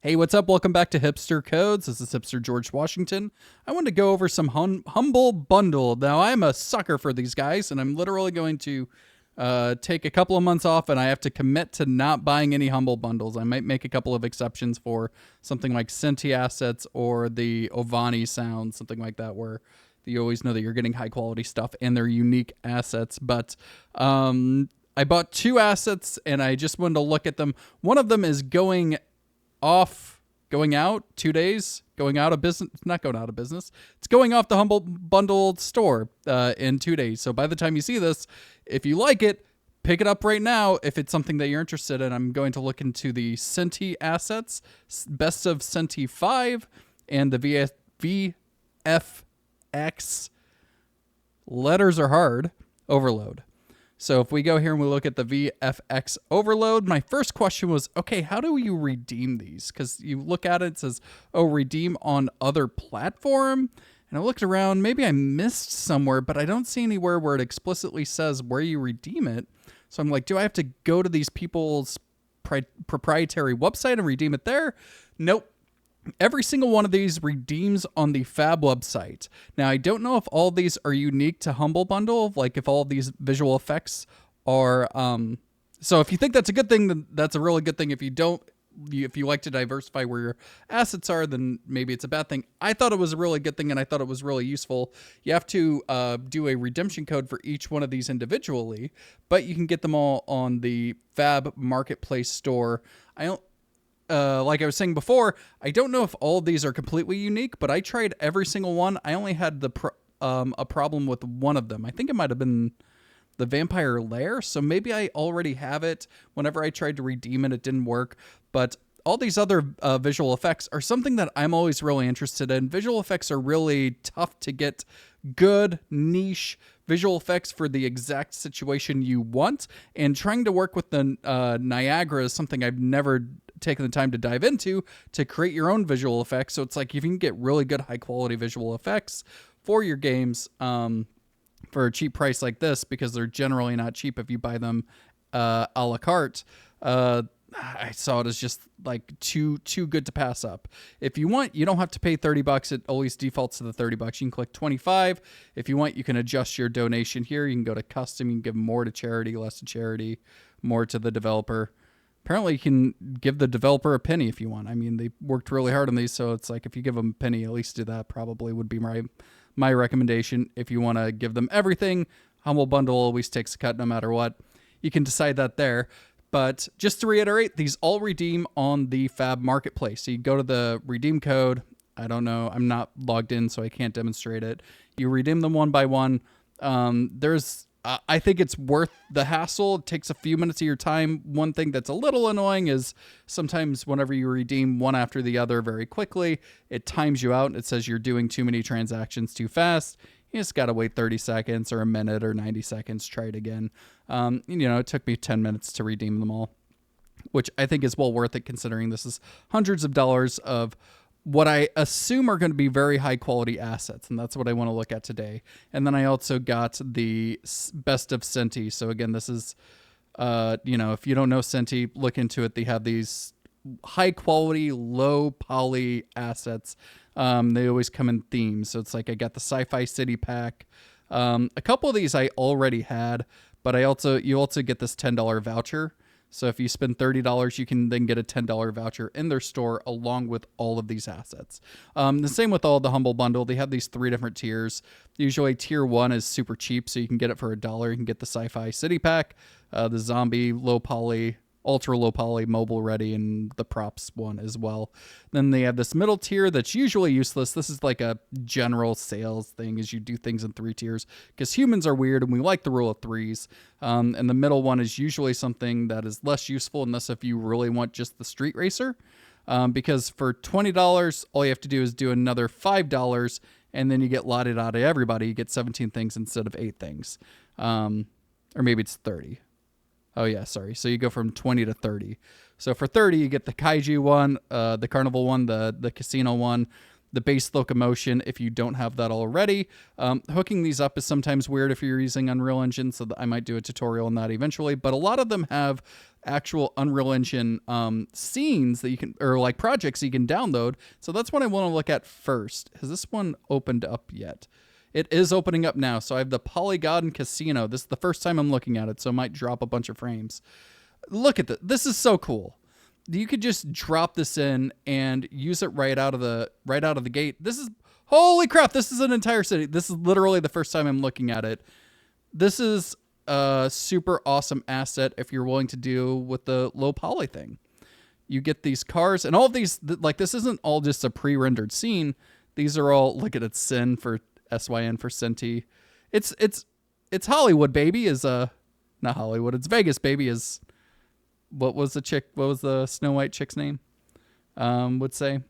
Hey, what's up? Welcome back to Hipster Codes. This is Hipster George Washington. I want to go over some Humble Bundle. Now, I'm a sucker for these guys, and I'm literally going to take a couple of months off, and I have to commit to not buying any Humble Bundles. I might make a couple of exceptions for something like Synty Assets or the Ovani Sound, something like that, where you always know that you're getting high quality stuff and they're unique assets. But I bought two assets, and I just wanted to look at them. One of them is going out 2 days, going out of business, not going out of business. It's going off the Humble Bundle store in 2 days. So by the time you see this, if you like it, pick it up right now. If it's something that you're interested in, I'm going to look into the Synty Assets, Best of Synty 5, and the VFX, letters are hard, Overload. So if we go here and we look at the VFX Overload, my first question was, okay, how do you redeem these? Because you look at it, it says, oh, redeem on other platform. And I looked around, maybe I missed somewhere, but I don't see anywhere where it explicitly says where you redeem it. So I'm like, do I have to go to these people's proprietary website and redeem it there? Nope. Every single one of these redeems on the Fab website. Now, I don't know if all these are unique to Humble Bundle, like if all of these visual effects are... So if you think that's a good thing, then that's a really good thing. If you don't, if you like to diversify where your assets are, then maybe it's a bad thing. I thought it was a really good thing, and I thought it was really useful. You have to do a redemption code for each one of these individually, but you can get them all on the Fab Marketplace store. Like I was saying before, I don't know if all of these are completely unique, but I tried every single one. I only had a problem with one of them. I think it might have been the Vampire Lair, so maybe I already have it. Whenever I tried to redeem it, it didn't work. But all these other visual effects are something that I'm always really interested in. Visual effects are really tough to get good, niche visual effects for the exact situation you want. And trying to work with the Niagara is something I've never taken the time to dive into to create your own visual effects. So it's like if you can get really good high quality visual effects for your games for a cheap price like this, because they're generally not cheap if you buy them a la carte, I saw it as just like too good to pass up. If you want, you don't have to pay $30. It always defaults to the $30. You can click 25. If you want, you can adjust your donation here. You can go to custom. You can give more to charity, less to charity, more to the developer. Apparently, you can give the developer a penny if you want. I mean, they worked really hard on these, so it's like if you give them a penny, at least do that. Probably would be my recommendation. If you want to give them everything, Humble Bundle always takes a cut no matter what. You can decide that there. But just to reiterate, these all redeem on the Fab Marketplace. So you go to the redeem code. I don't know. I'm not logged in, so I can't demonstrate it. You redeem them one by one. I think it's worth the hassle. It takes a few minutes of your time. One thing that's a little annoying is sometimes whenever you redeem one after the other very quickly, it times you out. It says you're doing too many transactions too fast. You just got to wait 30 seconds or a minute or 90 seconds. Try it again. It took me 10 minutes to redeem them all, which I think is well worth it considering this is hundreds of dollars of what I assume are going to be very high quality assets. And that's what I want to look at today. And then I also got the Best of Synty. So again, this is, if you don't know Synty, look into it. They have these high quality, low poly assets. They always come in themes. So it's like I got the Sci-Fi City pack. A couple of these I already had, but you also get this $10 voucher. So if you spend $30, you can then get a $10 voucher in their store along with all of these assets. The same with all the Humble Bundle. They have these 3 different tiers. Usually tier 1 is super cheap, so you can get it for $1. You can get the Sci-Fi City pack, the Zombie low poly, ultra low poly, mobile ready, and the props one as well. Then they have this middle tier that's usually useless. This is like a general sales thing, as you do things in 3 tiers because humans are weird and we like the rule of 3s. And the middle one is usually something that is less useful unless if you really want just the street racer. Because for $20, all you have to do is do another $5, and then you get lotted out of everybody. You get 17 things instead of 8 things. Or maybe it's 30. Oh, yeah, sorry. So you go from 20 to 30. So for 30, you get the Kaiju one, the Carnival one, the Casino one, the base locomotion if you don't have that already. Hooking these up is sometimes weird if you're using Unreal Engine, so I might do a tutorial on that eventually. But a lot of them have actual Unreal Engine scenes that you can, or like projects you can download. So that's what I want to look at first. Has this one opened up yet? It is opening up now. So I have the Polygon Casino. This is the first time I'm looking at it, so it might drop a bunch of frames. Look at this. This is so cool. You could just drop this in and use it right out of the gate. This is, holy crap, this is an entire city. This is literally the first time I'm looking at it. This is a super awesome asset if you're willing to do with the low poly thing. You get these cars and all of these, like, this isn't all just a pre-rendered scene. These are all, look at it, SYN for SYN for Synty. It's Hollywood, baby, is not Hollywood, it's Vegas, baby, is what was the Snow White chick's name? Would say.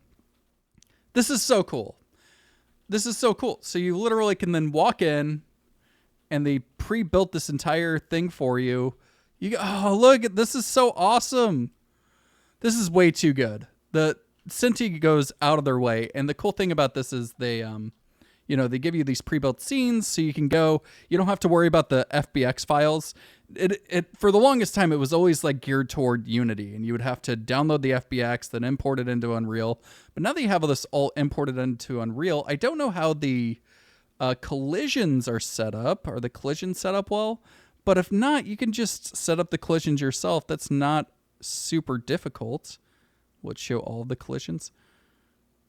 This is so cool. This is so cool. So you literally can then walk in and they pre-built this entire thing for you. You go, oh, look, this is so awesome. This is way too good. The Synty goes out of their way. And the cool thing about this is they, they give you these pre-built scenes so you can go, you don't have to worry about the FBX files. It for the longest time, it was always like geared toward Unity, and you would have to download the FBX, then import it into Unreal. But now that you have this all imported into Unreal, I don't know how the collisions are set up. Are the collisions set up well? But if not, you can just set up the collisions yourself. That's not super difficult. Let's show all the collisions.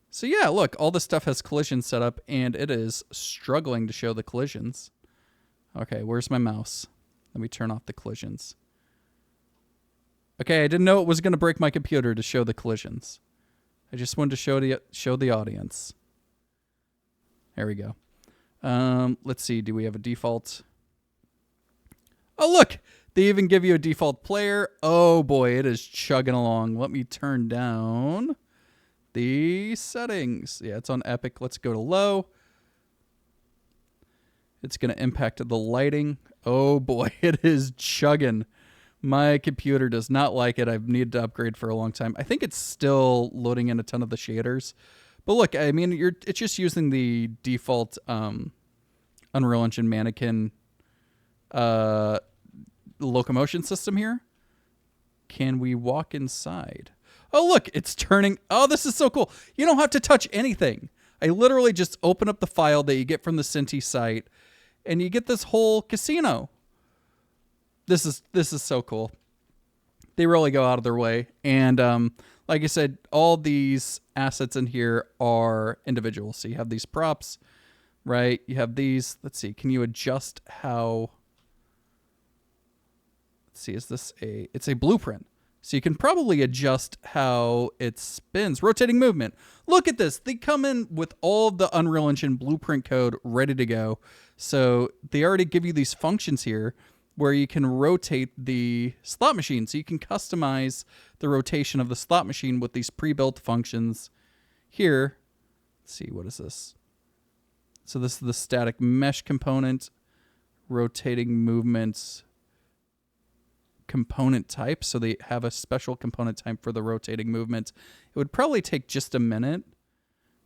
So yeah, look, all this stuff has collisions set up, and it is struggling to show the collisions. Okay, where's my mouse? Let me turn off the collisions. Okay, I didn't know it was going to break my computer to show the collisions. I just wanted to show the audience. There we go. Let's see. Do we have a default? Oh, look! They even give you a default player. Oh, boy, it is chugging along. Let me turn down the settings. Yeah, it's on Epic. Let's go to low. It's going to impact the lighting. Oh boy, it is chugging. My computer does not like it. I've needed to upgrade for a long time. I think it's still loading in a ton of the shaders. But look, I mean, it's just using the default Unreal Engine mannequin locomotion system here. Can we walk inside? Oh, look, it's turning. Oh, this is so cool. You don't have to touch anything. I literally just open up the file that you get from the Synty site, and you get this whole casino. This is so cool. They really go out of their way. And like I said, all these assets in here are individual. So you have these props, right? You have these. Let's see. Can you adjust how? Let's see. Is this it's a blueprint. So you can probably adjust how it spins. Rotating movement. Look at this. They come in with all of the Unreal Engine blueprint code ready to go. So they already give you these functions here where you can rotate the slot machine. So you can customize the rotation of the slot machine with these pre-built functions here. Let's see, what is this? So this is the static mesh component, rotating movements component type. So they have a special component type for the rotating movement. It would probably take just a minute.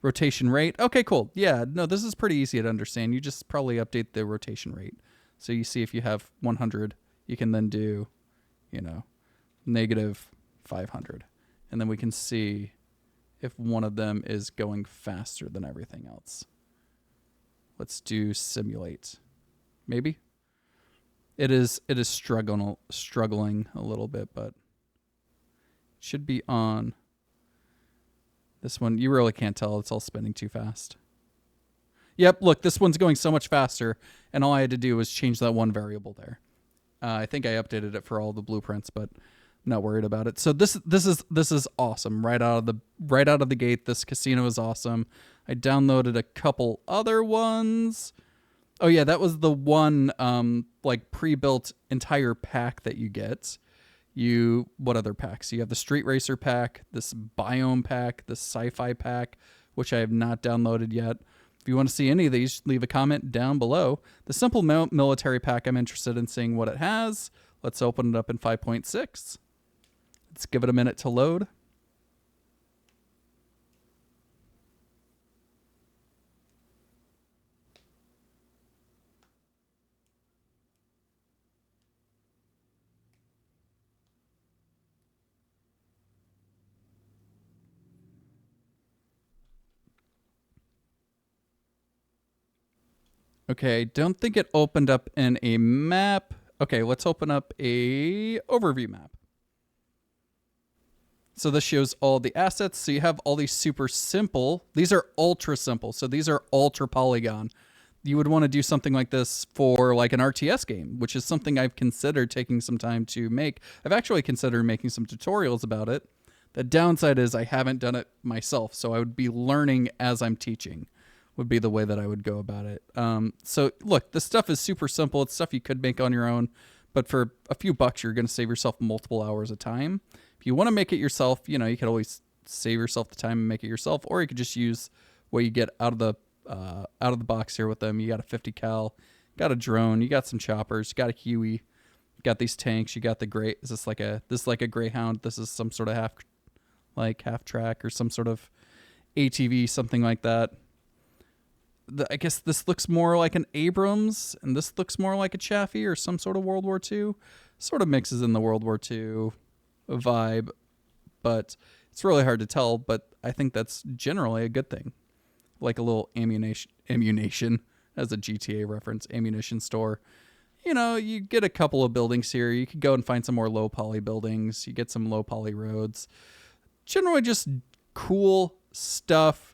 Rotation rate. Okay, cool. Yeah, no, this is pretty easy to understand. You just probably update the rotation rate. So you see if you have 100, you can then do, negative 500. And then we can see if one of them is going faster than everything else. Let's do simulate. Maybe? It is struggling a little bit, but it should be on. This one, you really can't tell. It's all spinning too fast. Yep, look, this one's going so much faster, and all I had to do was change that one variable there. I think I updated it for all the blueprints, but I'm not worried about it. So this is awesome. Right out of the gate, this casino is awesome. I downloaded a couple other ones. Oh yeah, that was the one like pre-built entire pack that you get. What other packs? You have the Street Racer pack, this Biome pack, the Sci-Fi pack, which I have not downloaded yet. If you want to see any of these, leave a comment down below. The Simple Military pack, I'm interested in seeing what it has. Let's open it up in 5.6. Let's give it a minute to load. Okay, don't think it opened up in a map. Okay, let's open up a overview map. So this shows all the assets. So you have all these super simple. These are ultra simple. So these are ultra polygon. You would want to do something like this for like an RTS game, which is something I've considered taking some time to make. I've actually considered making some tutorials about it. The downside is I haven't done it myself. So I would be learning as I'm teaching would be the way that I would go about it. So look, this stuff is super simple. It's stuff you could make on your own, but for a few bucks, you're going to save yourself multiple hours of time. If you want to make it yourself, you know, you could always save yourself the time and make it yourself, or you could just use what you get out of the box here with them. You got a 50 cal, got a drone, you got some choppers, you got a Huey, you got these tanks, you got the gray. Is this like a Greyhound? This is some sort of half track or some sort of ATV, something like that. I guess this looks more like an Abrams, and this looks more like a Chaffee or some sort of World War II. Sort of mixes in the World War II vibe, but it's really hard to tell. But I think that's generally a good thing. Like a little ammunition as a GTA reference, ammunition store. You know, you get a couple of buildings here. You could go and find some more low poly buildings. You get some low poly roads. Generally just cool stuff.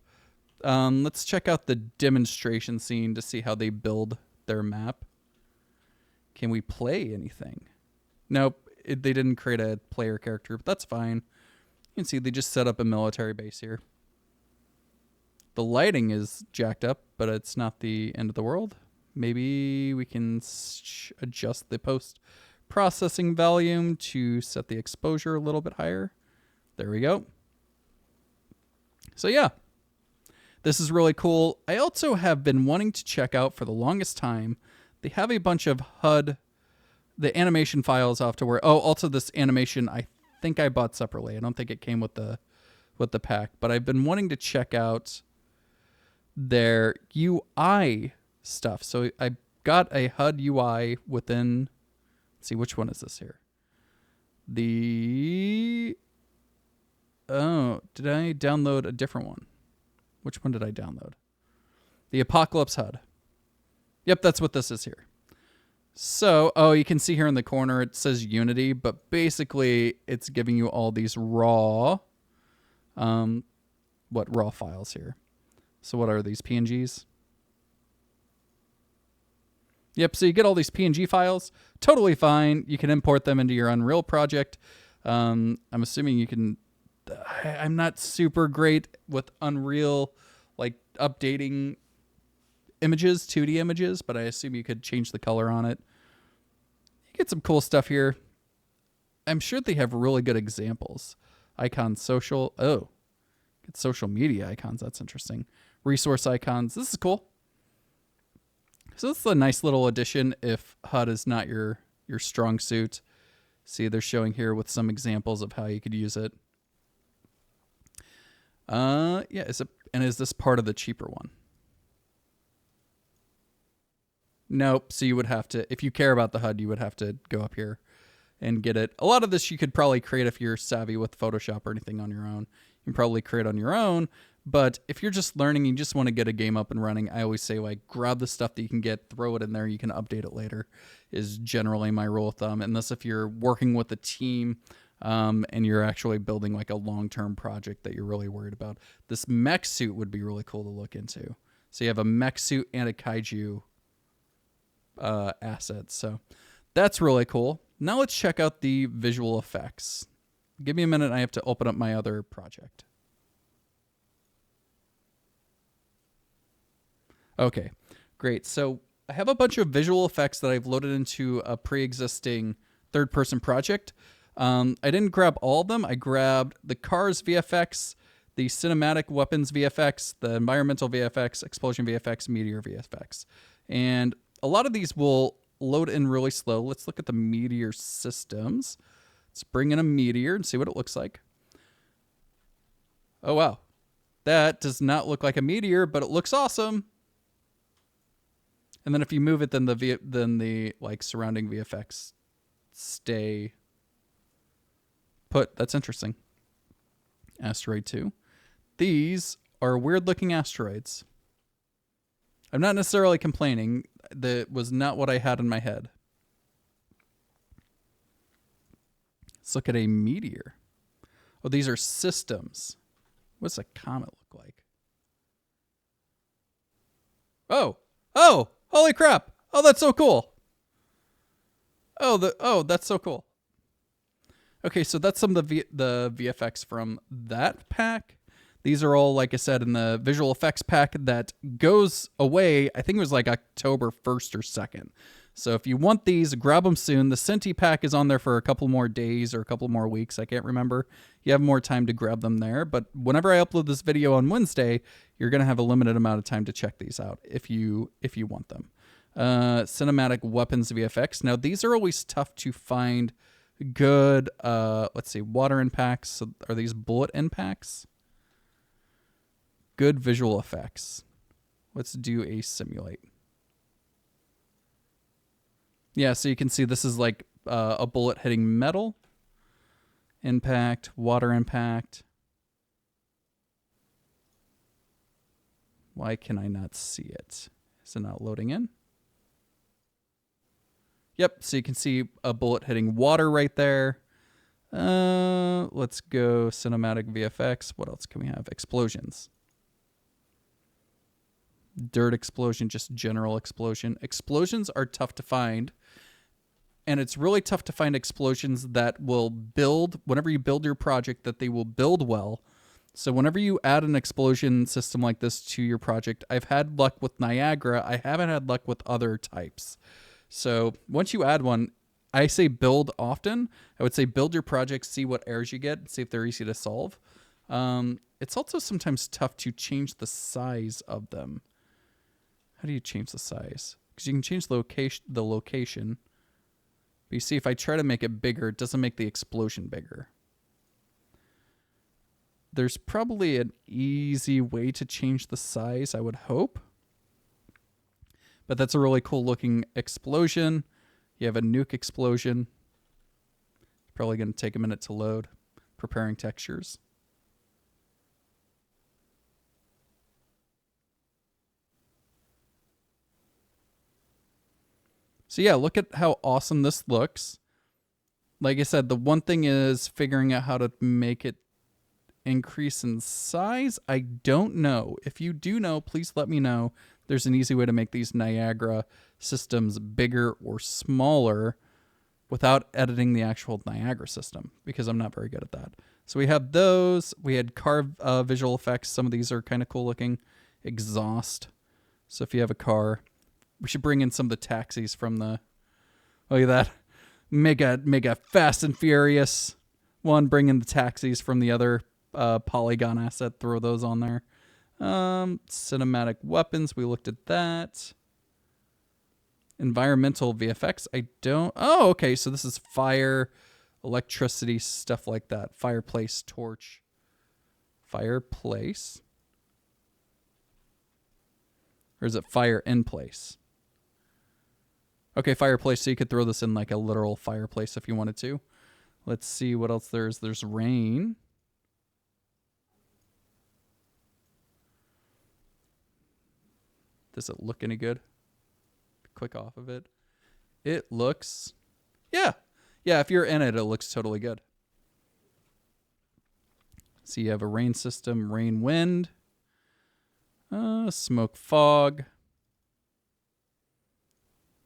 Let's check out the demonstration scene to see how they build their map. Can we play anything? Nope, they didn't create a player character, but that's fine. You can see they just set up a military base here. The lighting is jacked up, but it's not the end of the world. Maybe we can adjust the post-processing volume to set the exposure a little bit higher. There we go. So yeah. This is really cool. I also have been wanting to check out for the longest time. They have a bunch of HUD, the animation files off to where, oh, also this animation I think I bought separately. I don't think it came with the pack, but I've been wanting to check out their UI stuff. So I got a HUD UI within, let's see, which one is this here? Oh, did I download a different one? Which one did I download? The Apocalypse HUD. Yep, that's what this is here. So, oh, you can see here in the corner it says Unity, but basically it's giving you all these raw, raw files here. So what are these, PNGs? Yep, so you get all these PNG files. Totally fine. You can import them into your Unreal project. I'm assuming you can... I'm not super great with Unreal, like updating images, 2D images, but I assume you could change the color on it. You get some cool stuff here. I'm sure they have really good examples. Icons, social. Oh, get social media icons. That's interesting. Resource icons. This is cool. So this is a nice little addition if HUD is not your strong suit. See, they're showing here with some examples of how you could use it. Yeah, is this part of the cheaper one? Nope. So you would have to, if you care about the HUD, you would have to go up here and get it. A lot of this you could probably create if you're savvy with Photoshop or anything on your own. You can probably create on your own. But if you're just learning, you just want to get a game up and running, I always say, like, grab the stuff that you can get, throw it in there, you can update it later, is generally my rule of thumb. Unless if you're working with a team, and you're actually building like a long-term project that you're really worried about. This mech suit would be really cool to look into. So you have a mech suit and a kaiju asset. So that's really cool. Now let's check out the visual effects. Give me a minute. I have to open up my other project. Okay, great. So I have a bunch of visual effects that I've loaded into a pre-existing third-person project. I didn't grab all of them. I grabbed the cars VFX, the cinematic weapons VFX, the environmental VFX, explosion VFX, meteor VFX. And a lot of these will load in really slow. Let's look at the meteor systems. Let's bring in a meteor and see what it looks like. Oh, wow. That does not look like a meteor, but it looks awesome. And then if you move it, then the like surrounding VFX stay put. That's interesting. Asteroid 2. These are weird looking asteroids. I'm not necessarily complaining. That was not what I had in my head. Let's look at a meteor. Oh, these are systems. What's a comet look like? Oh, holy crap. Oh, that's so cool. Oh, that's so cool. Okay, so that's some of the VFX from that pack. These are all, like I said, in the visual effects pack that goes away. I think it was like October 1st or 2nd. So if you want these, grab them soon. The Synty pack is on there for a couple more days or a couple more weeks. I can't remember. You have more time to grab them there. But whenever I upload this video on Wednesday, you're going to have a limited amount of time to check these out if you want them. Cinematic weapons VFX. Now, these are always tough to find good. Let's see. Water impacts. So are these bullet impacts? Good visual effects. Let's do a simulate. Yeah, so you can see this is like a bullet hitting metal. Impact, water impact. Why can I not see it? Is it not loading in? Yep, so you can see a bullet hitting water right there. Let's go cinematic VFX. What else can we have? Explosions. Dirt explosion, just general explosion. Explosions are tough to find. And it's really tough to find explosions that will build, whenever you build your project, that they will build well. So whenever you add an explosion system like this to your project, I've had luck with Niagara. I haven't had luck with other types. So once you add one, I say build often. I would say build your project, see what errors you get, see if they're easy to solve. It's also sometimes tough to change the size of them. How do you change the size? Because you can change the location. But you see, if I try to make it bigger, it doesn't make the explosion bigger. There's probably an easy way to change the size, I would hope. But that's a really cool looking explosion. You have a nuke explosion. Probably going to take a minute to load. Preparing textures. So yeah, look at how awesome this looks. Like I said, the one thing is figuring out how to make it increase in size. I don't know. If you do know, please let me know. There's an easy way to make these Niagara systems bigger or smaller without editing the actual Niagara system, because I'm not very good at that. So we have those. We had car visual effects. Some of these are kind of cool looking. Exhaust. So if you have a car, we should bring in some of the taxis from the, look at that, mega Fast and Furious one. Bring in the taxis from the other polygon asset. Throw those on there. Cinematic weapons. We looked at that. Environmental VFX. Oh, okay. So this is fire, electricity, stuff like that. Fireplace, torch. Fireplace. Or is it fire in place? Okay, fireplace. So you could throw this in like a literal fireplace if you wanted to. Let's see what else there is. There's rain. Does it look any good? Click off of it. It looks... Yeah, if you're in it, it looks totally good. So you have a rain system, rain, wind. Smoke, fog.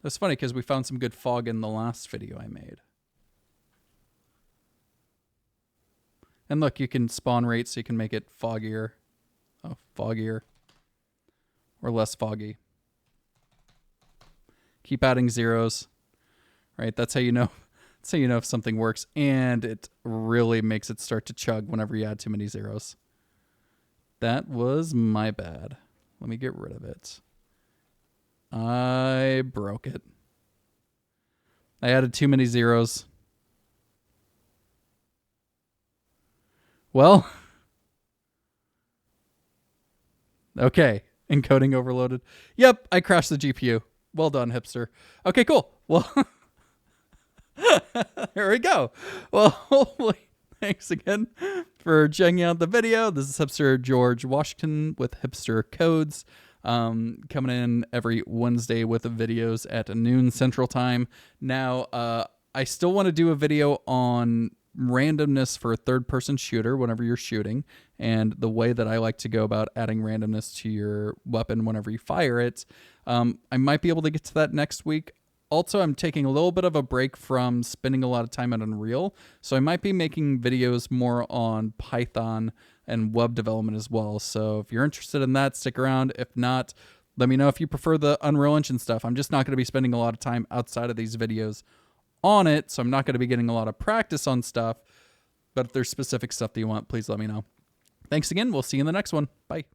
That's funny because we found some good fog in the last video I made. And look, you can spawn rate so you can make it foggier. Oh, foggier. Or less foggy. Keep adding zeros. Right? That's how you know. That's how you know if something works. And it really makes it start to chug whenever you add too many zeros. That was my bad. Let me get rid of it. I broke it. I added too many zeros. Well. Okay. Encoding overloaded. Yep, I crashed the GPU. Well done, hipster. Okay, cool. Well, here we go. Well, hopefully, thanks again for checking out the video. This is hipster George Washington with Hipster Codes. coming in every Wednesday with videos at noon Central Time. Now, I still want to do a video on randomness for a third-person shooter whenever you're shooting, and the way that I like to go about adding randomness to your weapon whenever you fire it. I might be able to get to that next week. Also, I'm taking a little bit of a break from spending a lot of time on Unreal, so I might be making videos more on Python and web development as well. So if you're interested in that, stick around. If not, let me know if you prefer the Unreal Engine stuff. I'm just not going to be spending a lot of time outside of these videos on it, so I'm not going to be getting a lot of practice on stuff. But if there's specific stuff that you want, please let me know. Thanks again. We'll see you in the next one. Bye.